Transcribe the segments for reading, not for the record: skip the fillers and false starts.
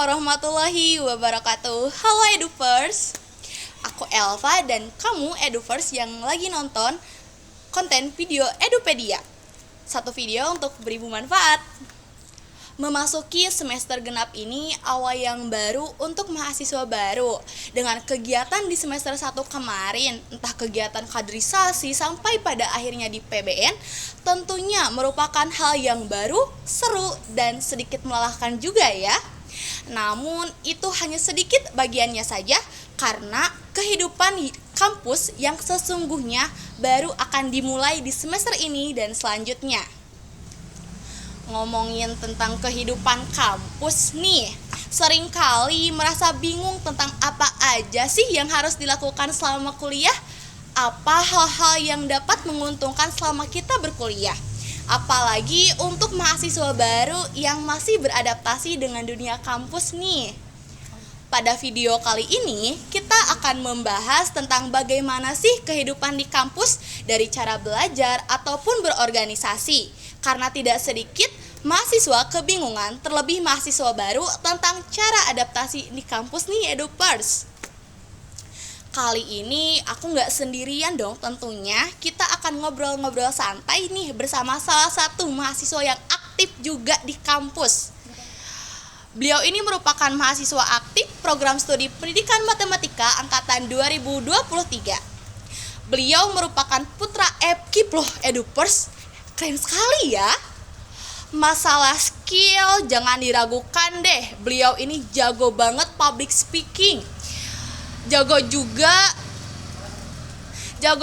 warahmatullahi wabarakatuh. Halo Eduvers, aku Elva dan kamu Eduvers yang lagi nonton konten video Edupedia. Satu video untuk beribu manfaat. Memasuki semester genap ini awal yang baru untuk mahasiswa baru. Dengan kegiatan di semester 1 kemarin, entah kegiatan kaderisasi sampai pada akhirnya di PBN, tentunya merupakan hal yang baru, seru, dan sedikit melelahkan juga ya. Namun itu hanya sedikit bagiannya saja karena kehidupan kampus yang sesungguhnya baru akan dimulai di semester ini dan selanjutnya. Ngomongin tentang kehidupan kampus nih, seringkali merasa bingung tentang apa aja sih yang harus dilakukan selama kuliah. Apa hal-hal yang dapat menguntungkan selama kita berkuliah, apalagi untuk mahasiswa baru yang masih beradaptasi dengan dunia kampus nih. Pada video kali ini, kita akan membahas tentang bagaimana sih kehidupan di kampus dari cara belajar ataupun berorganisasi. Karena tidak sedikit mahasiswa kebingungan, terlebih mahasiswa baru tentang cara adaptasi di kampus nih Edupers. Kali ini aku nggak sendirian dong tentunya, kita akan ngobrol-ngobrol santai nih bersama salah satu mahasiswa yang aktif juga di kampus. Beliau ini merupakan mahasiswa aktif program studi pendidikan matematika angkatan 2023. Beliau merupakan putra Epkip loh Edupers, keren sekali ya. Masalah skill jangan diragukan deh, beliau ini jago banget public speaking. Jago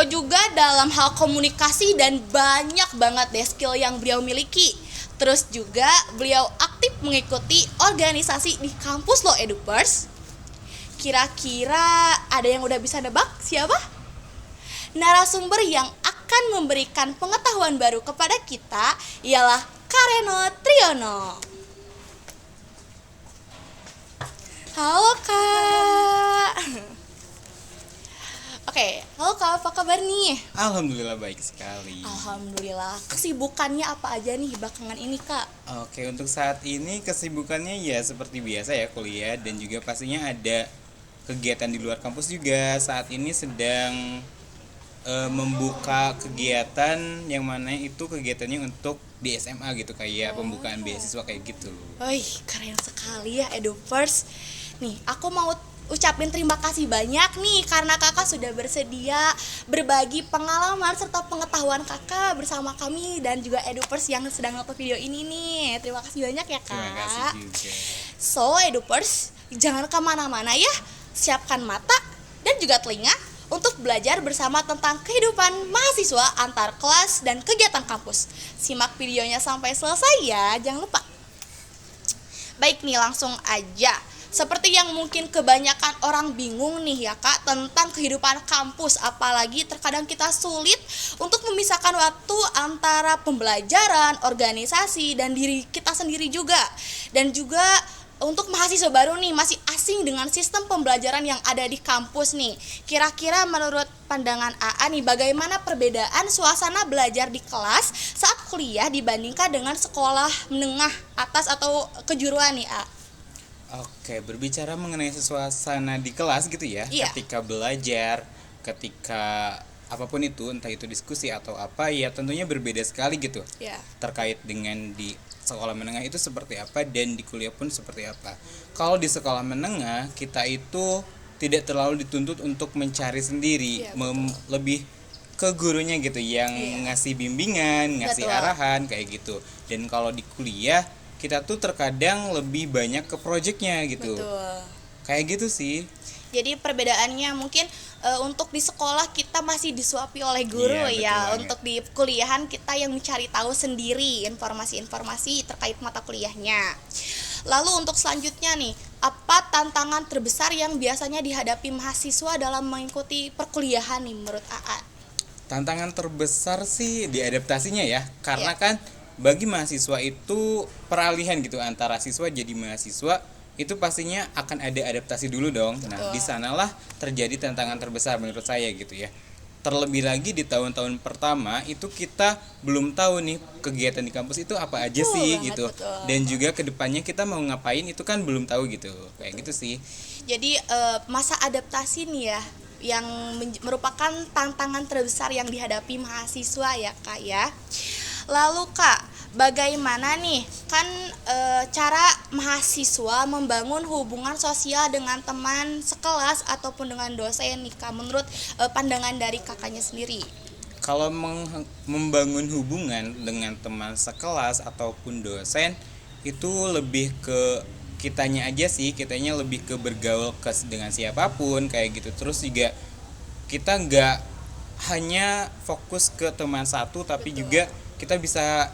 juga dalam hal komunikasi dan banyak banget deh skill yang beliau miliki. Terus juga beliau aktif mengikuti organisasi di kampus loh Edupers. Kira-kira ada yang udah bisa nebak siapa? Narasumber yang akan memberikan pengetahuan baru kepada kita ialah Kareno Triyono. Halo Kak. Oke, halo Kak, apa kabar nih? Alhamdulillah baik sekali. Alhamdulillah. Kesibukannya apa aja nih belakangan ini Kak? Oke, untuk saat ini kesibukannya ya seperti biasa ya, kuliah dan juga pastinya ada kegiatan di luar kampus juga. Saat ini sedang membuka kegiatan yang mana itu kegiatannya untuk di SMA gitu, kayak pembukaan beasiswa kayak gitu. Wih, keren sekali ya Edupers. Nih, aku mau ucapin terima kasih banyak nih karena kakak sudah bersedia berbagi pengalaman serta pengetahuan kakak bersama kami dan juga Edupers yang sedang nonton video ini nih. Terima kasih banyak ya kak. Terima kasih juga. So Edupers, jangan kemana-mana ya. Siapkan mata dan juga telinga untuk belajar bersama tentang kehidupan mahasiswa antar kelas dan kegiatan kampus. Simak videonya sampai selesai ya, jangan lupa. Baik nih, langsung aja. Seperti yang mungkin kebanyakan orang bingung nih ya kak tentang kehidupan kampus, apalagi terkadang kita sulit untuk memisahkan waktu antara pembelajaran, organisasi, dan diri kita sendiri juga. Dan juga untuk mahasiswa baru nih masih asing dengan sistem pembelajaran yang ada di kampus nih. Kira-kira menurut pandangan AA nih, bagaimana perbedaan suasana belajar di kelas saat kuliah dibandingkan dengan sekolah menengah atas atau kejuruan nih A? Oke, berbicara mengenai suasana di kelas gitu ya, Iya. ketika belajar, ketika apapun itu, entah itu diskusi atau apa, ya tentunya berbeda sekali gitu. Ya. Terkait dengan di sekolah menengah itu seperti apa dan di kuliah pun seperti apa. Kalau di sekolah menengah kita itu tidak terlalu dituntut untuk mencari sendiri, Iya, lebih ke gurunya gitu yang Iya. ngasih bimbingan, ngasih Betul. arahan kayak gitu. Dan kalau di kuliah kita tuh terkadang lebih banyak ke projectnya gitu. Betul. Kayak gitu sih. Jadi perbedaannya mungkin untuk di sekolah kita masih disuapi oleh guru Iya, betul ya. banget. Untuk di kuliahan kita yang mencari tahu sendiri informasi-informasi terkait mata kuliahnya. Lalu untuk selanjutnya nih, apa tantangan terbesar yang biasanya dihadapi mahasiswa dalam mengikuti perkuliahan nih menurut AA? Tantangan terbesar sih di adaptasinya ya. Karena Iya. kan bagi mahasiswa itu peralihan gitu antara siswa jadi mahasiswa itu pastinya akan ada adaptasi dulu dong. Nah, Betul. di sanalah terjadi tantangan terbesar menurut saya gitu ya. terlebih lagi di tahun-tahun pertama itu kita belum tahu nih kegiatan di kampus itu apa aja Betul sih banget, gitu. betul. Dan juga kedepannya kita mau ngapain itu kan belum tahu gitu. Kayak gitu sih. Jadi masa adaptasi nih ya yang merupakan tantangan terbesar yang dihadapi mahasiswa ya Kak ya. Lalu Kak, bagaimana nih kan cara mahasiswa membangun hubungan sosial dengan teman sekelas ataupun dengan dosen nih Kak menurut pandangan dari kakaknya sendiri? Kalau membangun hubungan dengan teman sekelas ataupun dosen itu lebih ke kitanya aja sih, kitanya lebih ke bergaul dengan siapapun kayak gitu. Terus juga kita nggak hanya fokus ke teman satu, tapi Betul. juga kita bisa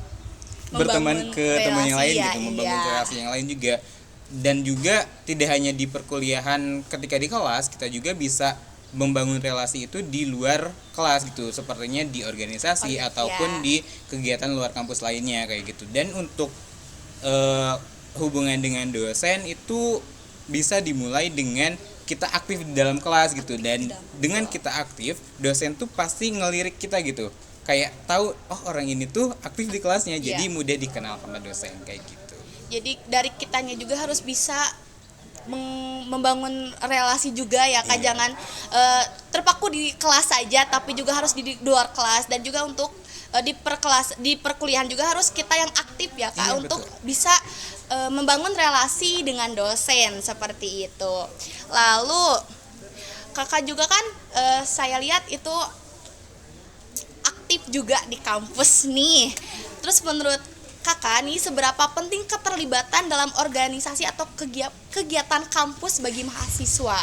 berteman Membangun ke teman yang relasi lain ya, gitu, membangun iya. relasi yang lain juga. Dan juga tidak hanya di perkuliahan ketika di kelas, kita juga bisa membangun relasi itu di luar kelas gitu, sepertinya di organisasi Oh, ataupun iya. di kegiatan luar kampus lainnya kayak gitu. Dan untuk hubungan dengan dosen itu bisa dimulai dengan kita aktif di dalam kelas gitu. Dan dengan kita aktif, dosen tuh pasti ngelirik kita gitu, kayak tahu oh orang ini tuh aktif di kelasnya, Iya. jadi mudah dikenal sama dosen kayak gitu. Jadi dari kitanya juga harus bisa membangun relasi juga ya Kak, Iya. jangan terpaku di kelas saja tapi juga harus di luar kelas, dan juga untuk di perkuliahan juga harus kita yang aktif ya Kak, Iya, untuk betul. bisa membangun relasi dengan dosen seperti itu. Lalu Kakak juga kan saya lihat itu aktif juga di kampus nih. Terus menurut Kakak nih, seberapa penting keterlibatan dalam organisasi atau kegiatan kampus bagi mahasiswa?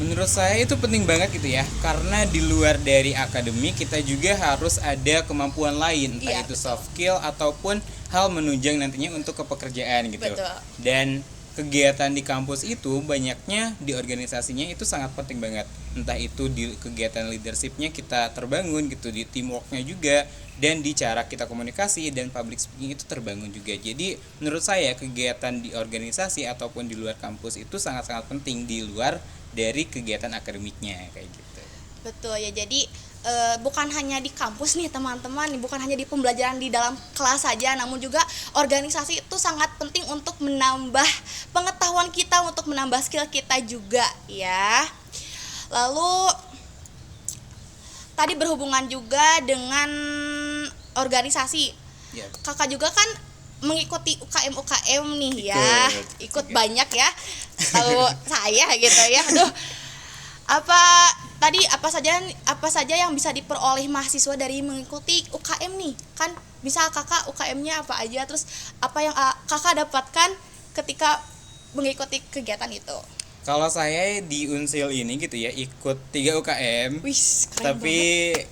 Menurut saya itu penting banget gitu ya, karena di luar dari akademik kita juga harus ada kemampuan lain, entah Iya, itu betul. soft skill ataupun hal menunjang nantinya untuk kepekerjaan gitu. Betul. Dan kegiatan di kampus itu banyaknya di organisasinya itu sangat penting banget, entah itu di kegiatan leadershipnya kita terbangun gitu, di teamworknya juga, dan di cara kita komunikasi dan public speaking itu terbangun juga. Jadi menurut saya kegiatan di organisasi ataupun di luar kampus itu sangat-sangat penting di luar dari kegiatan akademiknya kayak gitu. Betul ya, jadi bukan hanya di kampus nih teman-teman, bukan hanya di pembelajaran di dalam kelas saja, namun juga organisasi itu sangat penting untuk menambah pengetahuan kita, untuk menambah skill kita juga ya. Lalu tadi berhubungan juga dengan organisasi, Ya. Kakak juga kan mengikuti UKM nih ya, ikut juga. banyak ya, tahu saya gitu ya. Aduh, apa saja yang bisa diperoleh mahasiswa dari mengikuti UKM nih? Kan bisa Kakak UKM-nya apa aja, terus apa yang Kakak dapatkan ketika mengikuti kegiatan itu? Kalau saya di Unsil ini gitu ya, ikut 3 UKM. Wih, keren Tapi banget.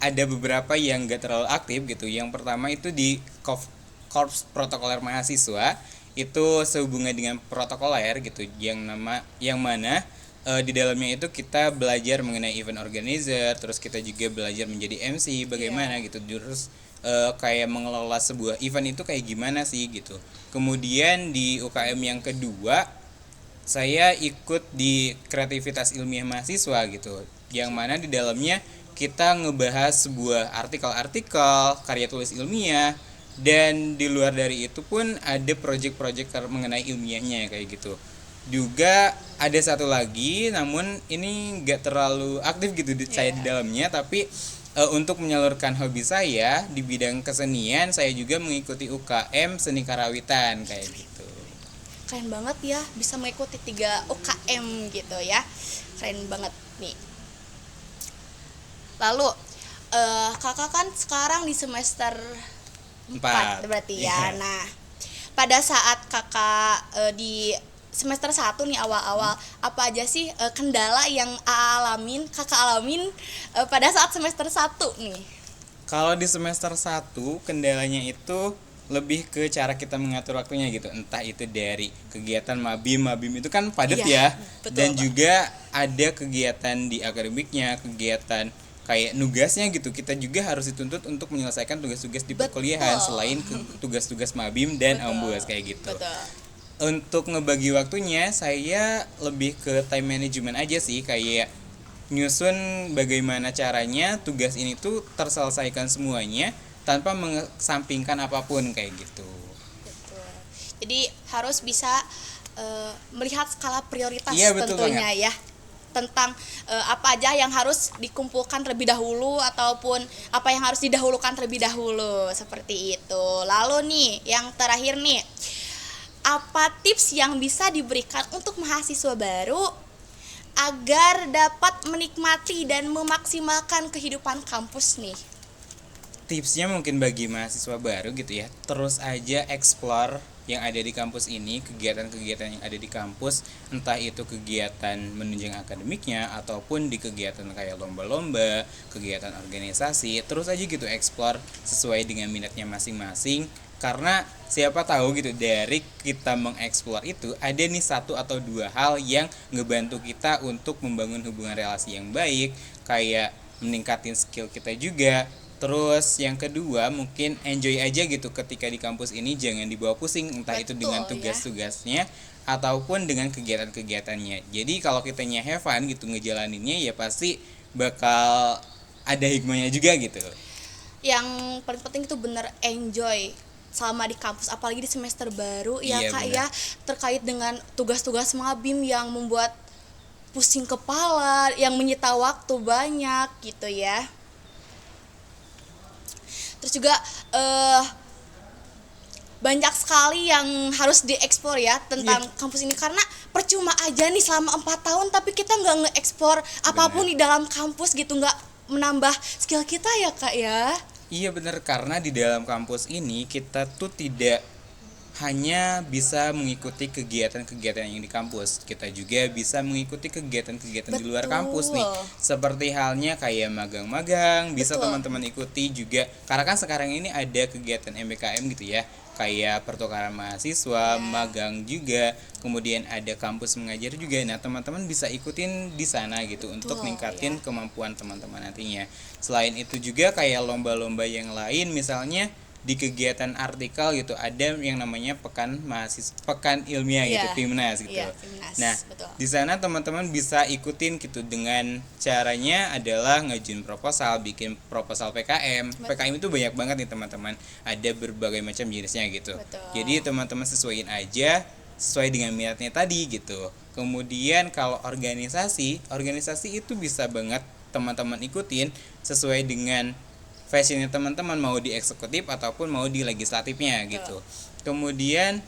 ada beberapa yang gak terlalu aktif gitu. Yang pertama itu di Korps Protokoler Mahasiswa, itu sehubungan dengan protokoler gitu, yang mana di dalamnya itu kita belajar mengenai event organizer, terus kita juga belajar menjadi MC bagaimana gitu, terus kayak mengelola sebuah event itu kayak gimana sih gitu. Kemudian di UKM yang kedua saya ikut di kreativitas ilmiah mahasiswa gitu, yang mana di dalamnya kita ngebahas sebuah artikel-artikel karya tulis ilmiah, dan di luar dari itu pun ada proyek-proyek mengenai ilmiahnya kayak gitu. Juga ada satu lagi, namun ini nggak terlalu aktif gitu saya di dalamnya, tapi untuk menyalurkan hobi saya di bidang kesenian, saya juga mengikuti UKM Seni Karawitan kayak gitu. Keren banget ya, bisa mengikuti 3 UKM gitu ya, keren banget nih. Lalu kakak kan sekarang di semester 4 berarti ya. Iya. Nah, pada saat kakak di semester 1 nih awal-awal, apa aja sih kendala yang kakak alamin pada saat semester 1 nih? Kalau di semester 1 kendalanya itu lebih ke cara kita mengatur waktunya gitu, entah itu dari kegiatan mabim itu kan padat Iya, ya, betul, dan Pak. juga ada kegiatan di akademiknya, kegiatan kayak nugasnya gitu, kita juga harus dituntut untuk menyelesaikan tugas-tugas di perkuliahan Betul. selain tugas-tugas mabim dan Betul. ambus kayak gitu. Betul. Untuk ngebagi waktunya saya lebih ke time management aja sih, kayak nyusun bagaimana caranya tugas ini tuh terselesaikan semuanya tanpa mengesampingkan apapun kayak gitu. Betul. Jadi harus bisa melihat skala prioritas Iya, betul tentunya ya, tentang apa aja yang harus dikumpulkan terlebih dahulu ataupun apa yang harus didahulukan terlebih dahulu seperti itu. Lalu nih yang terakhir nih, apa tips yang bisa diberikan untuk mahasiswa baru agar dapat menikmati dan memaksimalkan kehidupan kampus nih? Tipsnya mungkin bagi mahasiswa baru gitu ya, terus aja explore yang ada di kampus ini, kegiatan-kegiatan yang ada di kampus, entah itu kegiatan menunjang akademiknya ataupun di kegiatan kayak lomba-lomba, kegiatan organisasi, terus aja gitu explore sesuai dengan minatnya masing-masing. Karena siapa tahu gitu dari kita mengeksplor itu ada nih satu atau dua hal yang ngebantu kita untuk membangun hubungan relasi yang baik, kayak meningkatin skill kita juga. Terus yang kedua mungkin enjoy aja gitu ketika di kampus ini, jangan dibawa pusing entah itu dengan Betul, ya. tugas-tugasnya ataupun dengan kegiatan-kegiatannya. Jadi kalau kitanya have fun gitu ngejalaninnya ya pasti bakal ada hikmahnya juga gitu. Yang paling penting itu bener enjoy selama di kampus, apalagi di semester baru ya Iya, Kak bener. ya, terkait dengan tugas-tugas mabim yang membuat pusing kepala, yang menyita waktu banyak gitu ya. Terus juga banyak sekali yang harus dieksplor ya tentang kampus ini, karena percuma aja nih selama 4 tahun tapi kita nggak ngeeksplor apapun di dalam kampus gitu, nggak menambah skill kita ya Kak ya. Iya bener, karena di dalam kampus ini kita tuh tidak hanya bisa mengikuti kegiatan-kegiatan yang di kampus, kita juga bisa mengikuti kegiatan-kegiatan di luar kampus nih. Betul. Seperti halnya kayak magang-magang, bisa Betul. teman-teman ikuti juga. Karena kan sekarang ini ada kegiatan MBKM gitu ya, kayak pertukaran mahasiswa, magang juga, kemudian ada kampus mengajar juga. Nah, teman-teman bisa ikutin di sana gitu untuk ningkatin kemampuan teman-teman nantinya. Selain itu juga kayak lomba-lomba yang lain, misalnya di kegiatan artikel gitu ada yang namanya pekan mahasiswa, pekan ilmiah gitu, Iya. PIMNAS gitu. Iya, PIMNAS, Nah, betul. di sana teman-teman bisa ikutin gitu, dengan caranya adalah ngajuin proposal, bikin proposal PKM. Betul. PKM itu banyak banget nih teman-teman, ada berbagai macam jenisnya gitu. Betul. Jadi teman-teman sesuaiin aja sesuai dengan minatnya tadi gitu. Kemudian kalau organisasi itu bisa banget teman-teman ikutin sesuai dengan fashionnya teman-teman, mau di eksekutif ataupun mau di legislatifnya gitu. Kemudian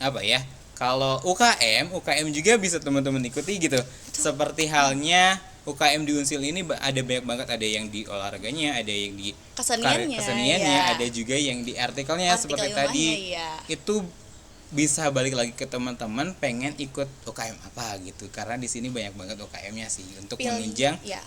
apa ya, kalau UKM juga bisa teman-teman ikuti gitu. Seperti halnya UKM di Unsil ini ada banyak banget, ada yang di olahraganya, ada yang di keseniannya, ya. ada juga yang di artikelnya Artikel seperti ilmuahnya, tadi. ya. Itu bisa balik lagi ke teman-teman pengen ikut UKM apa gitu, karena di sini banyak banget UKM-nya sih untuk menunjang ya.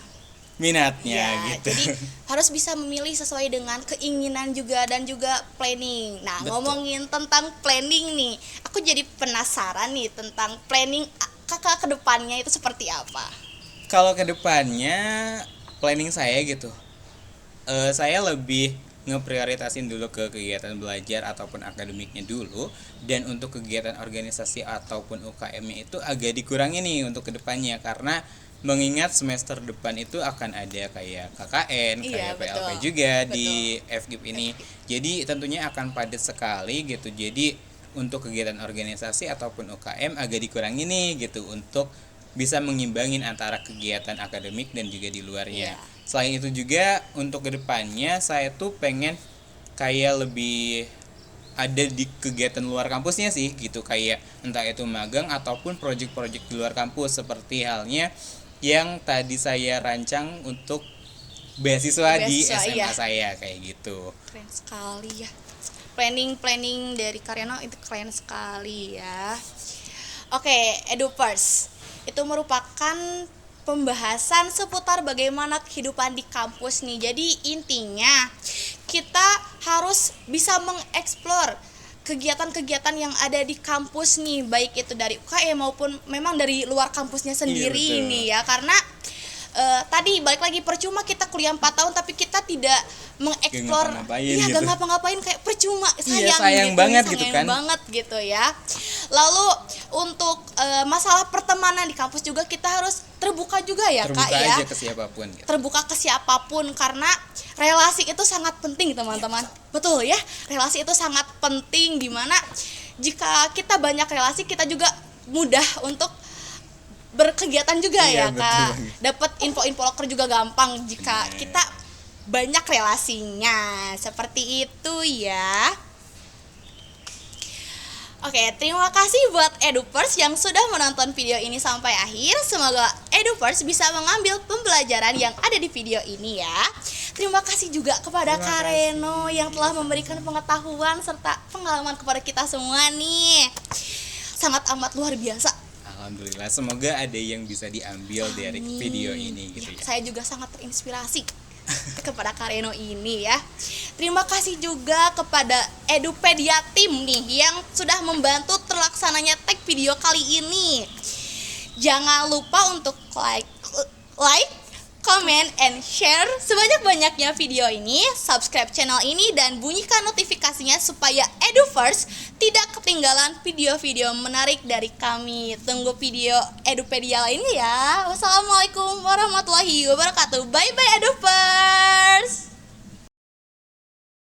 minatnya Ya, gitu. jadi harus bisa memilih sesuai dengan keinginan juga dan juga planning. Nah, Betul. ngomongin tentang planning nih, aku jadi penasaran nih tentang planning kakak ke depannya itu seperti apa? Kalau kedepannya planning saya gitu, saya lebih ngeprioritasin dulu ke kegiatan belajar ataupun akademiknya dulu, dan untuk kegiatan organisasi ataupun UKM-nya itu agak dikurangi nih untuk kedepannya, karena mengingat semester depan itu akan ada kayak KKN, Iya, kayak PLP betul. juga Betul. di FGIP ini. Jadi tentunya akan padat sekali gitu. Jadi untuk kegiatan organisasi ataupun UKM agak dikurangi nih gitu, untuk bisa mengimbangin antara kegiatan akademik dan juga di luarnya. Iya. Selain itu juga untuk kedepannya saya tuh pengen kayak lebih ada di kegiatan luar kampusnya sih gitu, kayak entah itu magang ataupun project-project di luar kampus, seperti halnya yang tadi saya rancang untuk beasiswa di Beasiswa, SMA iya. saya kayak gitu. Keren sekali ya. Planning dari Karyano itu keren sekali ya. Oke, EduPers. Itu merupakan pembahasan seputar bagaimana kehidupan di kampus nih. Jadi intinya kita harus bisa mengeksplor kegiatan-kegiatan yang ada di kampus nih, baik itu dari UKM maupun memang dari luar kampusnya sendiri Iya, betul. nih ya, karena tadi balik lagi, percuma kita kuliah 4 tahun tapi kita tidak mengeksplor, ngapa-ngapain iya gitu. gak ngapa-ngapain, kayak percuma, Iya, sayang, sayang gitu, banget sayang gitu kan. banget gitu ya. Lalu untuk masalah pertemanan di kampus juga kita harus terbuka juga ya Terbuka Kak ya, aja ke siapapun gitu. terbuka ke siapapun karena relasi itu sangat penting teman-teman. Betul ya, relasi itu sangat penting, dimana jika kita banyak relasi kita juga mudah untuk berkegiatan juga Iya, ya betul Kak. banget. Dapat info-info loker juga gampang jika Bener. kita banyak relasinya. Seperti itu ya. Oke, terima kasih buat Edupers yang sudah menonton video ini sampai akhir. Semoga Edupers bisa mengambil pembelajaran yang ada di video ini ya. Terima kasih juga kepada Terima Kak kasih. Reno yang telah memberikan pengetahuan serta pengalaman kepada kita semua nih. Sangat amat luar biasa. Alhamdulillah, semoga ada yang bisa diambil dari Amin. video ini gitu ya. Saya juga sangat terinspirasi kepada Kak Reno ini ya. Terima kasih juga kepada Edupedia Team nih yang sudah membantu terlaksananya tag video kali ini. Jangan lupa untuk like, comment, and share sebanyak-banyaknya video ini, subscribe channel ini, dan bunyikan notifikasinya supaya Edufirst tidak ketinggalan video-video menarik dari kami. Tunggu video Edupedia lainnya ya. Wassalamualaikum warahmatullahi wabarakatuh. Bye-bye Edufirst.